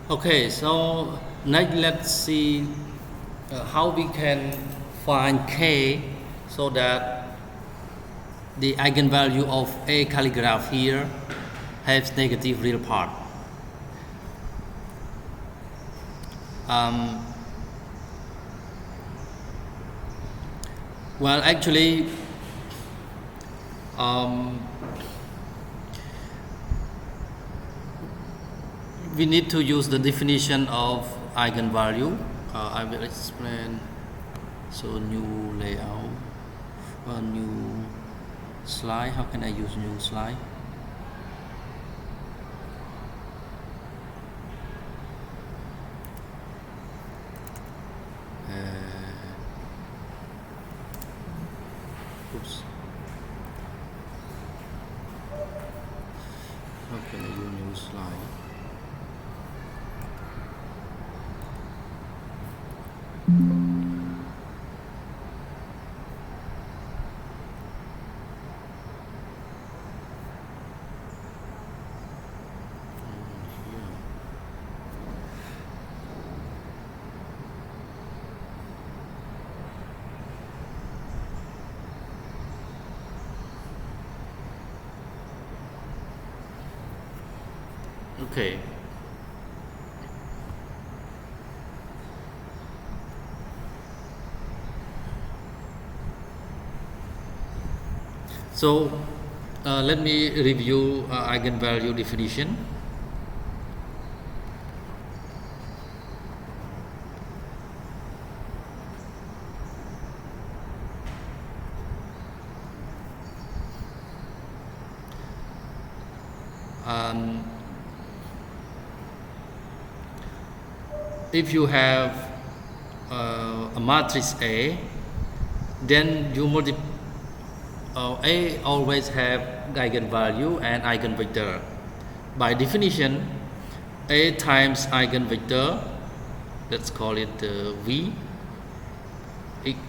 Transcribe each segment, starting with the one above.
Okay, so next let's see how we can find K so that the eigenvalue of A calligraph here has negative real part. Well, actually, we need to use the definition of eigenvalue. I will explain. So new layout, new slide. How can I use new slide? Oops. How can I use new slide? Okay. So let me review eigenvalue definition. If you have a matrix A, then you multiply. A always have eigenvalue and eigenvector. By definition, A times eigenvector, let's call it V,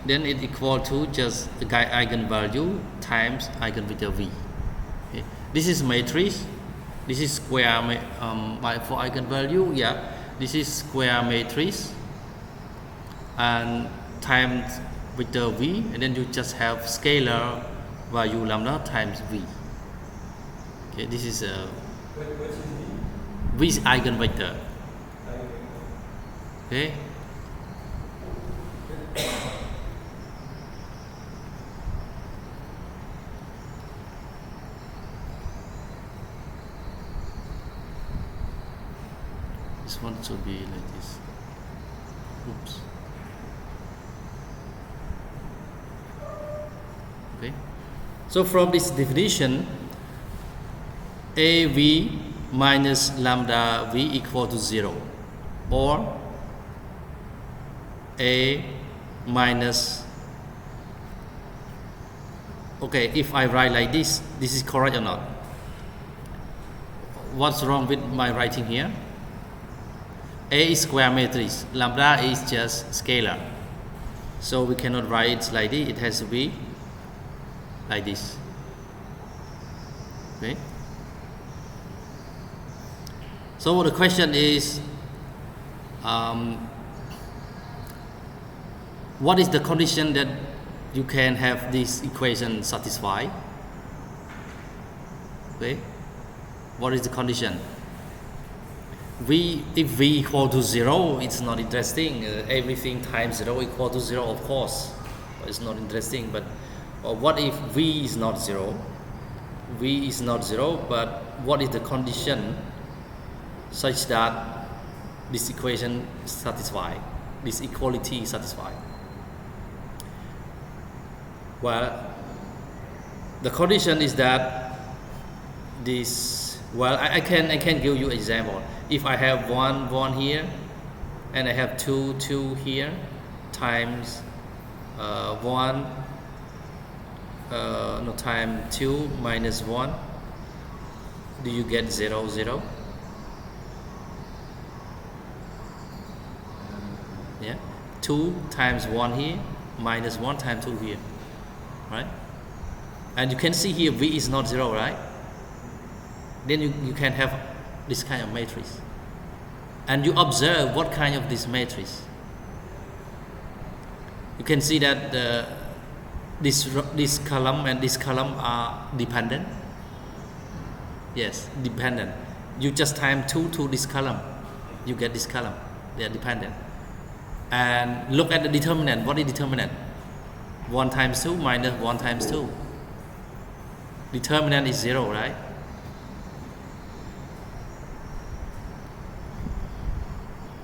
then it equal to just the eigenvalue times eigenvector V. Okay. This is matrix. This is square for eigenvalue. Yeah, this is square matrix and times vector V, and then you just have scalar value lambda times V. Okay, this is V is eigenvector. Okay. This one should be like this. Oops. Okay. So from this definition, AV minus lambda V equal to 0, or A minus, okay, if I write like this is correct or not? What's wrong with my writing here? A is square matrix, lambda is just scalar, so we cannot write it like this. It has to be like this. Okay. So the question is, what is the condition that you can have this equation satisfied? Okay. What is the condition? If V equal to 0, it's not interesting. Everything times 0 equal to 0, of course. It's not interesting. But what if V is not 0? V is not 0, but what is the condition such that this equation is satisfied, this equality is satisfied? Well, the condition is that this, well, I can give you example. If I have 1 here and I have 2 here times 1 times 2 minus 1, do you get 0, 0? Yeah, 2 times 1 here minus 1 times 2 here, right? And you can see here V is not 0, right? Then you can have this kind of matrix. and you observe what kind of this matrix. You can see that this column and this column are dependent. Yes, dependent. You just time 2 to this column, you get this column. They are dependent. And look at the determinant. What is determinant? 1 times 2 minus 1 times 2. Determinant is 0, right?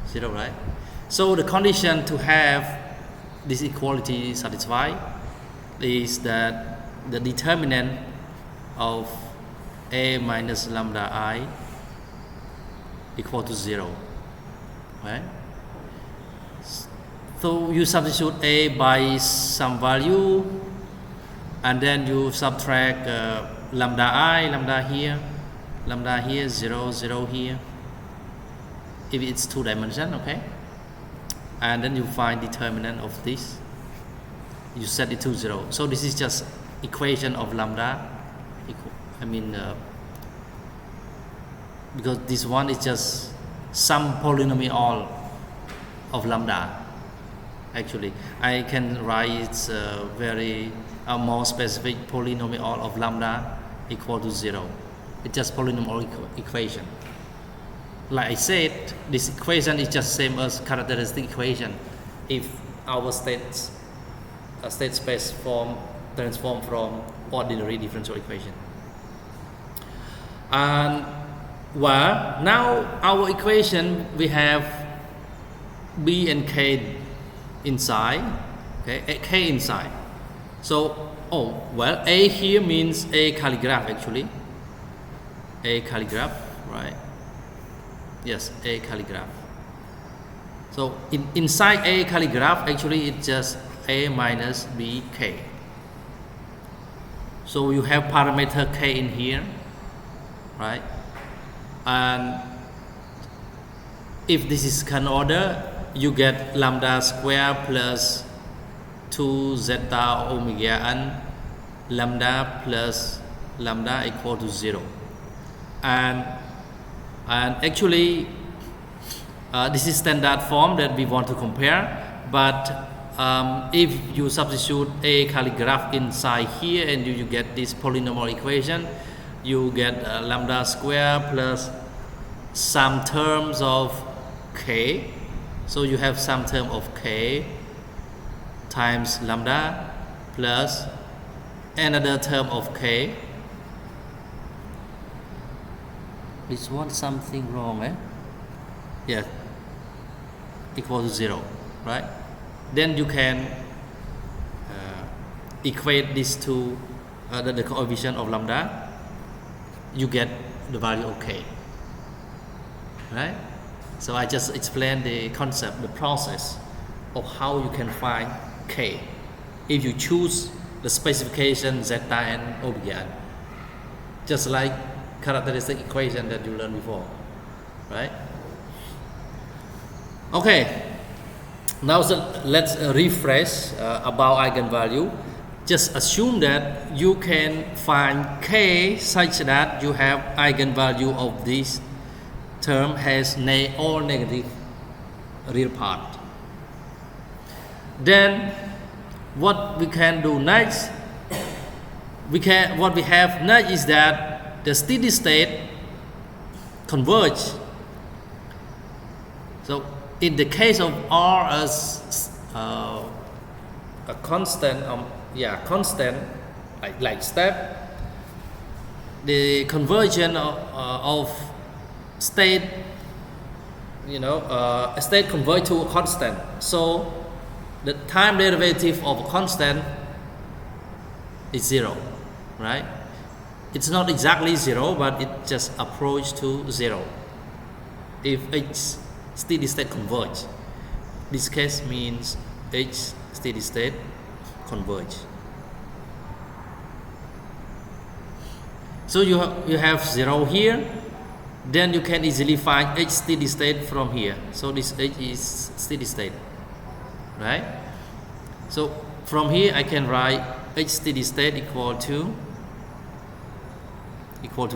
Zero, right? So the condition to have this equality satisfied is that the determinant of a minus lambda I equal to 0, right? So you substitute a by some value, and then you subtract lambda I, lambda here, 0, 0 here, if it's 2 dimension, okay? And then you find determinant of this, you set it to 0. So this is just equation of lambda because this one is just some polynomial of lambda. Actually, I can write very more specific polynomial of lambda equal to 0. It's just polynomial equation. Like I said, this equation is just same as characteristic equation. If our state space form transform from ordinary differential equation. And well, now our equation, we have b and k inside, okay, k inside. So, a here means a calligraph actually. A calligraph, right? Yes, a calligraph. So inside a calligraph, actually it's just a minus b k. So you have parameter k in here, right? And if this is second order, you get lambda square plus 2 zeta omega n lambda plus lambda equal to 0. And actually this is standard form that we want to compare, but if you substitute a calligraph inside here and you get this polynomial equation, you get lambda square plus some terms of k. So you have some term of k times lambda plus another term of k. This one something wrong, eh? Yeah, equal to 0, right? Then you can equate this to the coefficient of lambda. You get the value of k, right? So I just explained the concept, the process of how you can find k if you choose the specification zeta and omega n, just like characteristic equation that you learned before, right? Okay, now let's refresh about eigenvalue. Just assume that you can find k such that you have eigenvalue of this term has all negative real part. Then what we can do next, what we have next is that the steady state converge. So in the case of R as a constant, constant like step, the conversion of state, a state converge to a constant. So the time derivative of a constant is 0, right? It's not exactly 0, but it just approach to 0 if H steady state converge. This case means H steady state converge. So you have 0 here, then you can easily find H steady state from here. So this H is steady state, right? So from here I can write H steady state equal to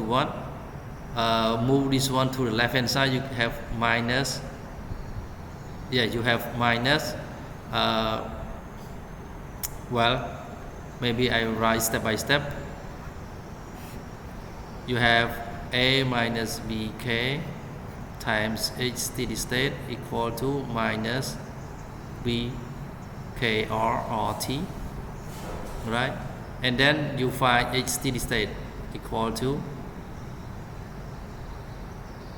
what? move this one to the left hand side, you have minus, you have minus, well, maybe I write step by step. You have A minus BK times H steady state equal to minus BKR or T, right? And then you find H steady state equal to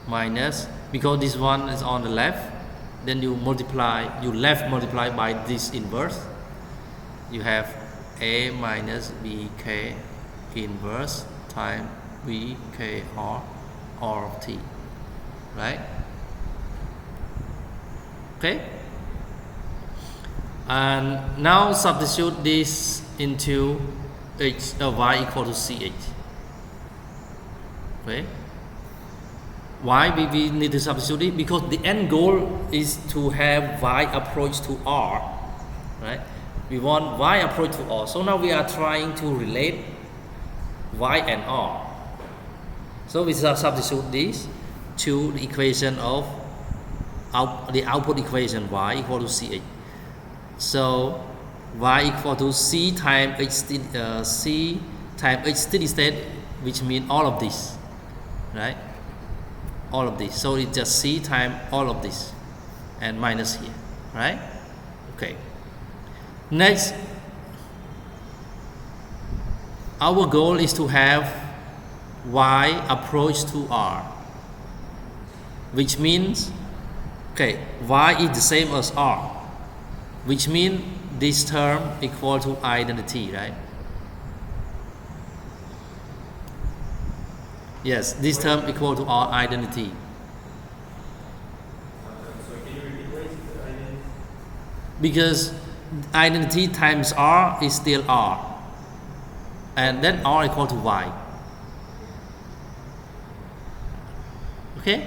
minus, because this one is on the left, then you multiply, you left multiply by this inverse. You have A minus BK inverse times BKR R of T, right? Okay, and now substitute this into y equal to CH. Okay, why we need to substitute it? Because the end goal is to have y approach to R, right? We want y approach to R. So now we are trying to relate y and R. So we substitute this to the equation of the output equation y equal to CH. So y equal to C times H steady state, which means all of this, right? All of this. So it's just C times all of this and minus here, right? Okay. Next, our goal is to have y approach to R, which means, okay, y is the same as R, which means this term equal to identity, right? Yes, this term equal to our identity. So can you repeat what is the identity? Because identity times R is still R, and then R equal to Y. Okay?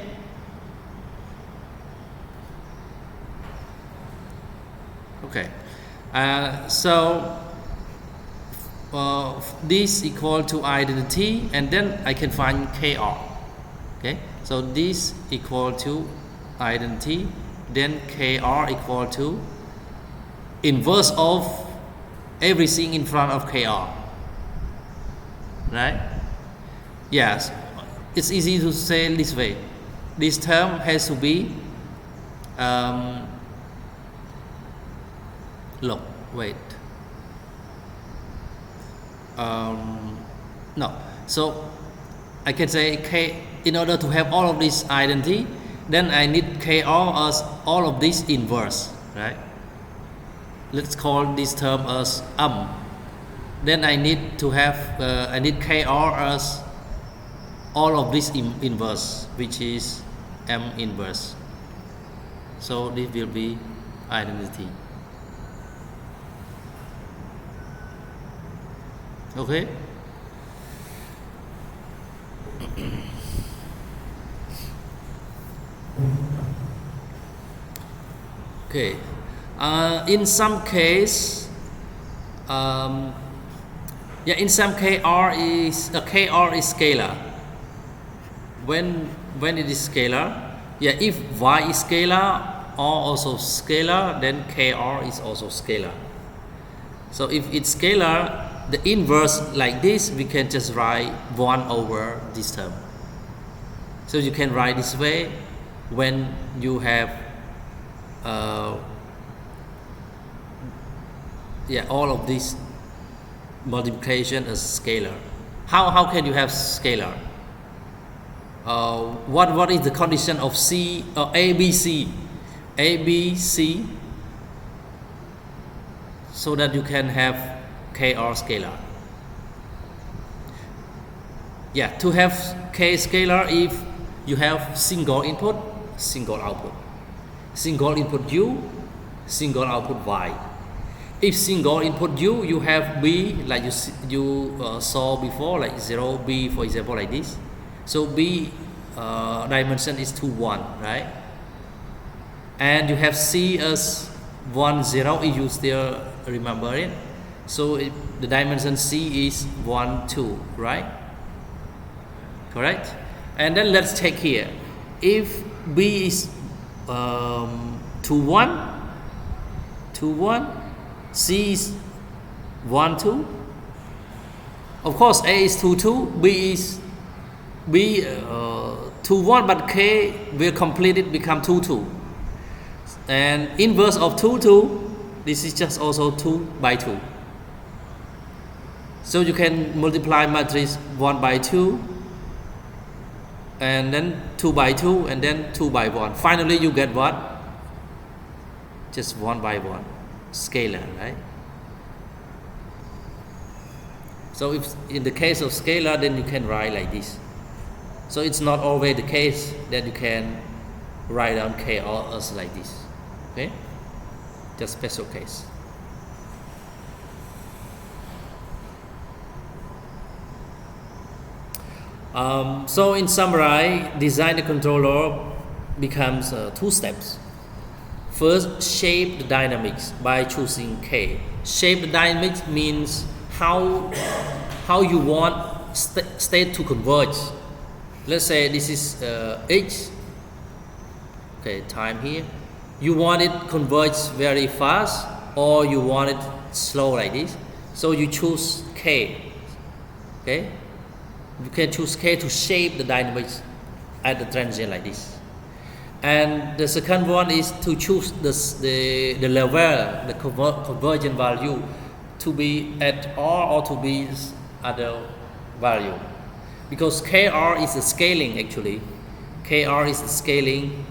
Okay. So this equal to identity, and then I can find KR. Okay? So this equal to identity, then KR equal to inverse of everything in front of KR. Right? Yes. It's easy to say this way. This term has to be look, wait. No. So I can say K, in order to have all of this identity, then I need KR as all of this inverse, right? Let's call this term as Then I need to have I need KR as all of this inverse, which is M inverse. So this will be identity. Okay. Okay. In some case, in some case KR is scalar. When it is scalar, if y is scalar, R also scalar, then KR is also scalar. So if it's scalar, the inverse like this, we can just write 1 over this term. So you can write this way when you have all of this multiplication as scalar. How can you have scalar? What is the condition of C or ABC? ABC, so that you can have KR scalar. To have K scalar, if you have single input, single output, single input U, single output Y. If single input U, you have B, like you saw before, like 0, B, for example, like this. So B dimension is 2, 1, right? And you have C as 1, 0, if you still remember it. So the dimension C is 1, 2, right? Correct? And then let's check here. If B is 2, 1, 2, 1, C is 1, 2. Of course, A is 2, 2, B is 2, 1, but K will complete it, become 2, 2. And inverse of 2, 2, this is just also 2 by 2. So you can multiply matrix 1 by 2, and then 2 by 2, and then 2 by 1. Finally, you get what? Just 1 by 1, scalar, right? So if in the case of scalar, then you can write like this. So it's not always the case that you can write down K or S like this. Okay? Just special case. So in summary, design the controller becomes 2 steps. First, shape the dynamics by choosing K. Shape the dynamics means how you want state to converge. Let's say this is H. Okay, time here. You want it converge very fast, or you want it slow like this. So you choose K. Okay. You can choose K to shape the dynamics at the transient like this. And the second one is to choose the level, the convergent value to be at R or to be other value. Because KR is a scaling actually. KR is a scaling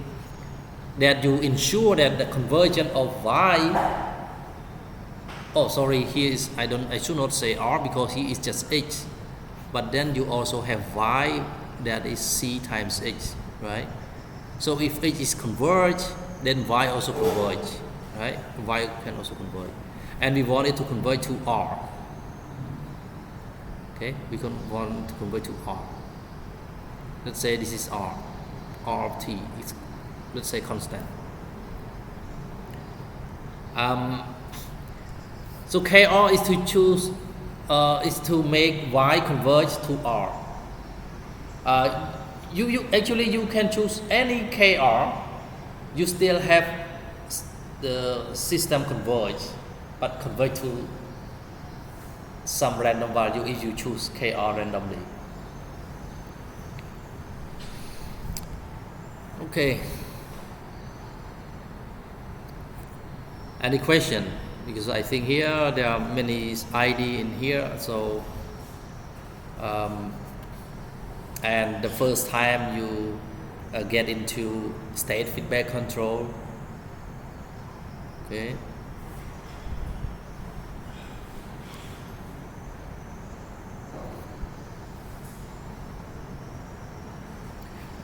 that you ensure that the convergence of Y. Oh, sorry, here is I should not say R because here is just H. But then you also have Y that is C times H, right? So if H is converged, then Y also converge, right? Y can also converge. And we want it to converge to R. Okay, we want to converge to R. Let's say this is R. R of T is, let's say, constant. So KR is to choose, is to make Y converge to R. You actually you can choose any KR. You still have the system converge, but converge to some random value if you choose KR randomly. Okay. Any question? Because I think here there are many ID in here, so and the first time you get into state feedback control. Okay.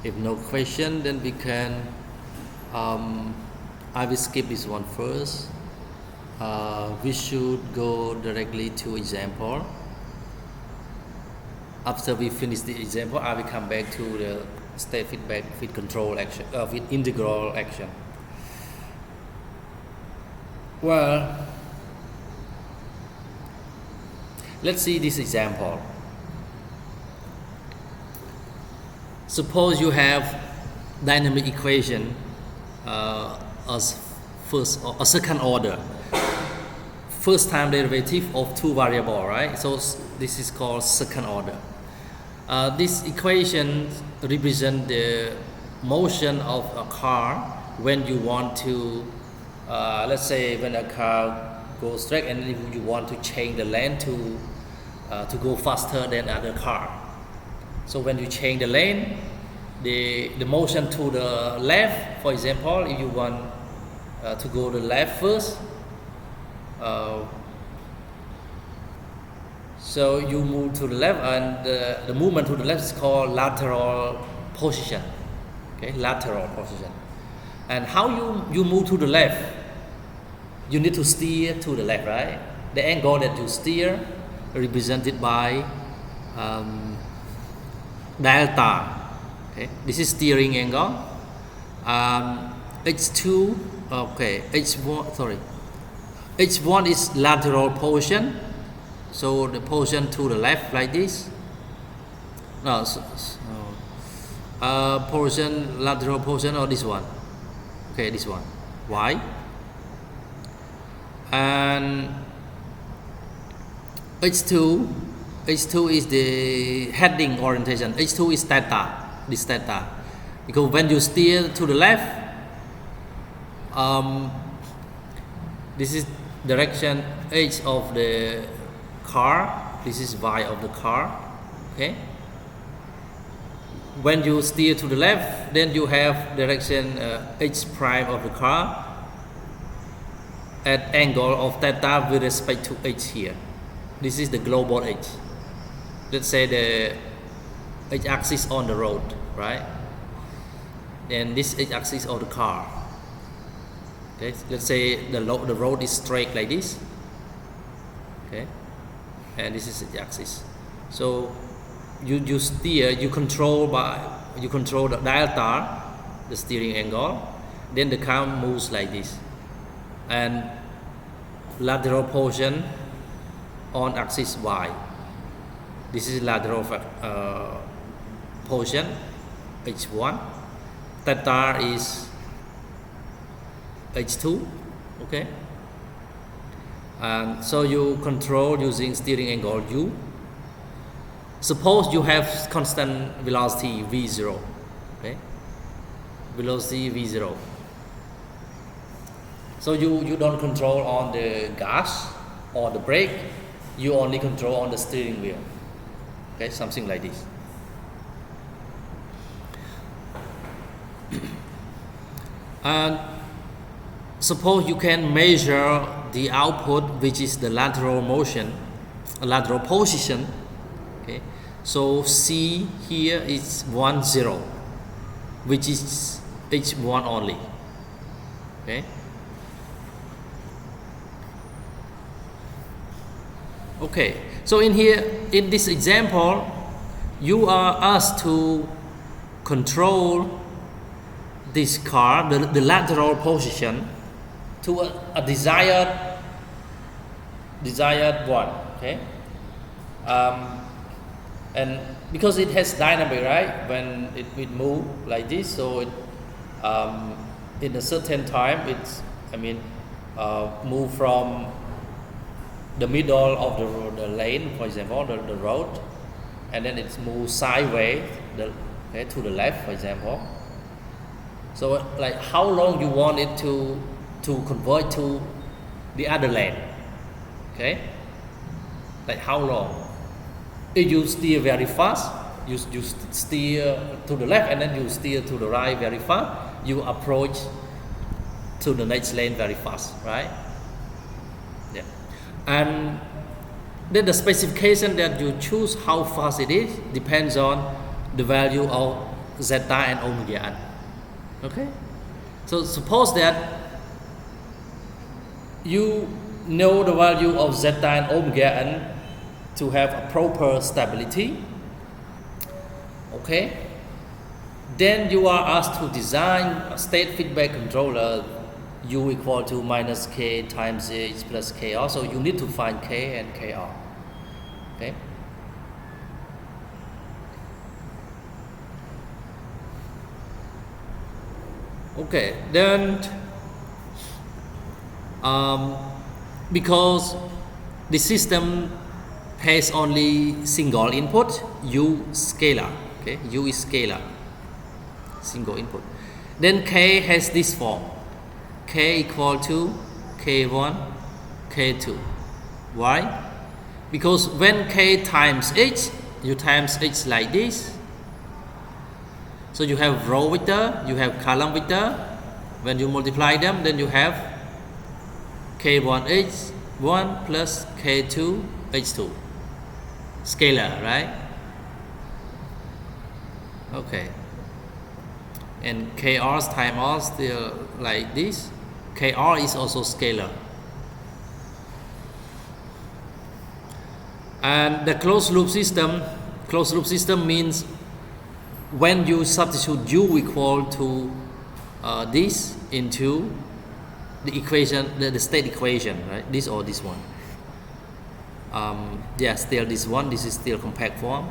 If no question, then we can I will skip this one first. We should go directly to example. After we finish the example, I will come back to the state feedback with control action, with integral action. Well, let's see this example. Suppose you have dynamic equation as first or a second order, first time derivative of 2 variables, right? So this is called second order. This equation represents the motion of a car when you want to, let's say when a car goes straight and you want to change the lane to go faster than other car. So when you change the lane, the motion to the left, for example, if you want to go to the left first, so you move to the left, and the movement to the left is called lateral position. Okay, lateral position. And how you move to the left? You need to steer to the left, right? The angle that you steer represented by delta. Okay, this is steering angle. H2, okay, H1, sorry. H1 is lateral position. So the position to the left like this. No, portion, lateral portion, or this one? Okay, this one, y. And H2 is the heading orientation. H2 is theta, this theta, because when you steer to the left, this is direction H of the car, this is Y of the car. Okay, when you steer to the left, then you have direction H prime of the car at angle of theta with respect to H here. This is the global H. Let's say the H axis on the road, right? And this H axis of the car. Okay, let's say the road is straight like this. Okay, and this is H axis. So you steer, you control the dial star, the steering angle. Then the car moves like this, and lateral portion on axis Y. This is lateral portion H1. Theta is H2. Okay, and so you control using steering angle U. Suppose you have constant velocity V0. Okay, velocity V0. So you don't control on the gas or the brake, you only control on the steering wheel. Okay, something like this. And suppose you can measure the output, which is the lateral motion, lateral position. Okay, so C here is 1, 0, which is H1 only. Okay. Okay, so in this example, you are asked to control this car, the lateral position, to a desired one. Okay, and because it has dynamic, right? When it move like this, so it in a certain time, move from the middle of the lane, for example, the road, and then it moves sideways to the left, for example. So like how long you want it to convert to the other lane? Okay, like how long? If you steer very fast, you steer to the left, and then you steer to the right very fast, you approach to the next lane very fast, right? Yeah. And then the specification that you choose how fast it is depends on the value of zeta and omega n. Okay, so suppose that you know the value of zeta and omega n to have a proper stability. Okay, then you are asked to design a state feedback controller U equal to minus K times H plus KR. So you need to find K and KR. Okay. Okay, then because the system has only single input, U scalar. Okay, U is scalar, single input. Then K has this form. K equal to K1, K2. Why? Because when K times H, you times H like this. So you have row vector, you have column vector. When you multiply them, then you have K1H1 plus K2H2. Scalar, right? Okay. And KR's time R still like this. KR is also scalar. And the closed loop system means when you substitute U equal to this into the equation, the state equation, right? This or this one. Yeah, still this one. This is still compact form.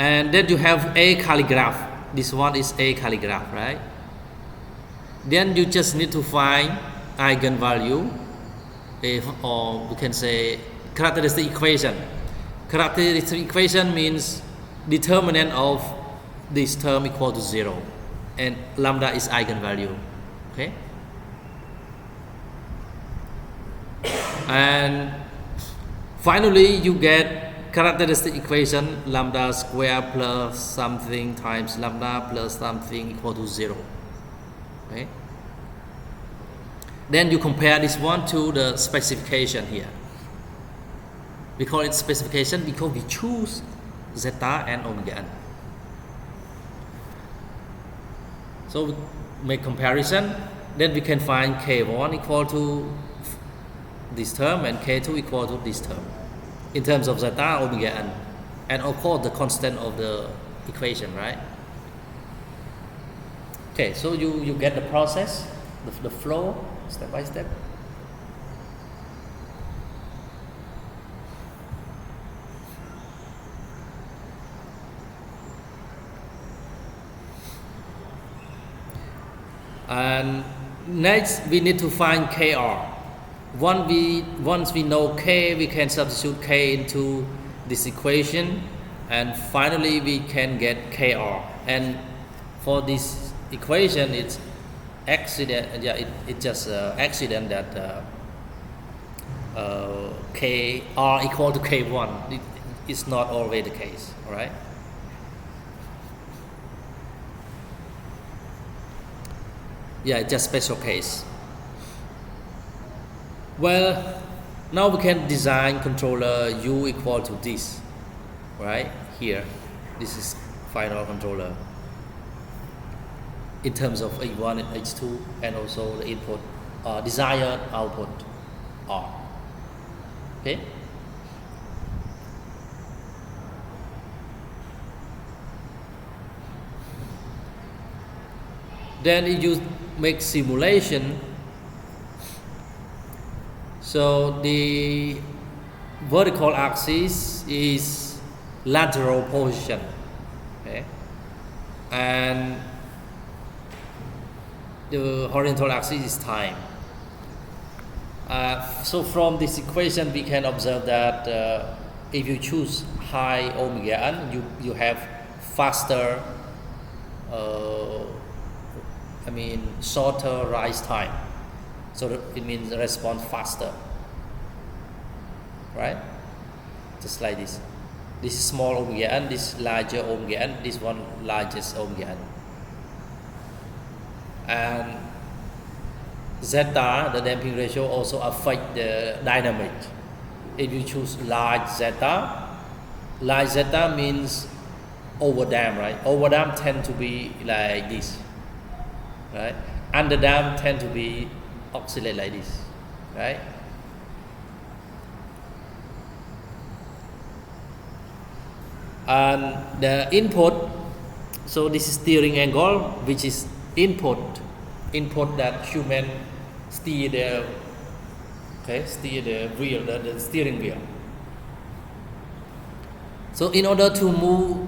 And then you have a calligraph. This one is a calligraph, right? Then you just need to find eigenvalue, or we can say characteristic equation. Characteristic equation means determinant of this term equal to 0, and lambda is eigenvalue. Okay. And finally, you get characteristic equation lambda square plus something times lambda plus something equal to 0. Okay. Then you compare this one to the specification here. We call it specification because we choose zeta and omega n. So we make comparison. Then we can find k1 equal to this term and k2 equal to this term in terms of zeta, omega n, and of course the constant of the equation, right? Okay, so you get the process, the flow, step by step. And next we need to find kr. Once we know k, we can substitute k into this equation, and finally we can get kr. And for this equation, it's accident. Yeah, it's just accident that kr equal to k1. It's not always the case. All right. Yeah, it's just special case. Well, now we can design controller U equal to this, right? Here, this is final controller in terms of H1 and H2, and also the input, desired output R. Okay. Then if you make simulation, so the vertical axis is lateral position, okay, and the horizontal axis is time. So from this equation we can observe that if you choose high omega n, you have faster, shorter rise time. So it means the response faster, right? Just like this. This is small omega n, this larger omega n, this one largest omega n. And zeta, the damping ratio, also affect the dynamic. If you choose large zeta means overdamp, right? Overdamp tend to be like this, right? Underdamp tend to be oscillate like this, right? And the input, so this is steering angle, which is input that human steer the wheel, the steering wheel. So in order to move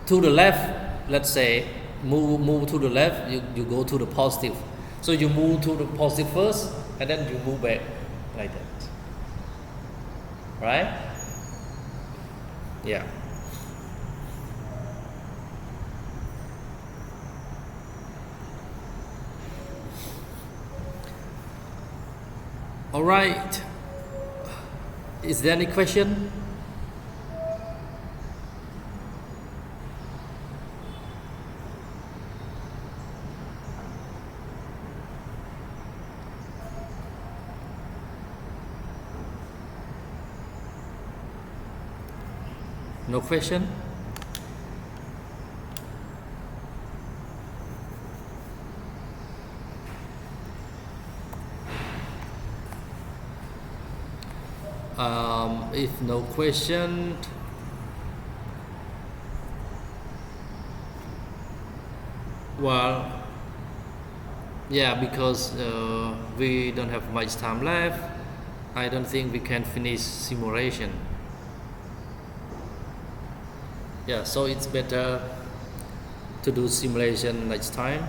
to the left, let's say move to the left, you go to the positive. So you move to the positive first, and then you move back like that, right? Yeah. All right. Is there any question? No question? If no question, well, yeah, because we don't have much time left, I don't think we can finish simulation. Yeah, so it's better to do simulation next time.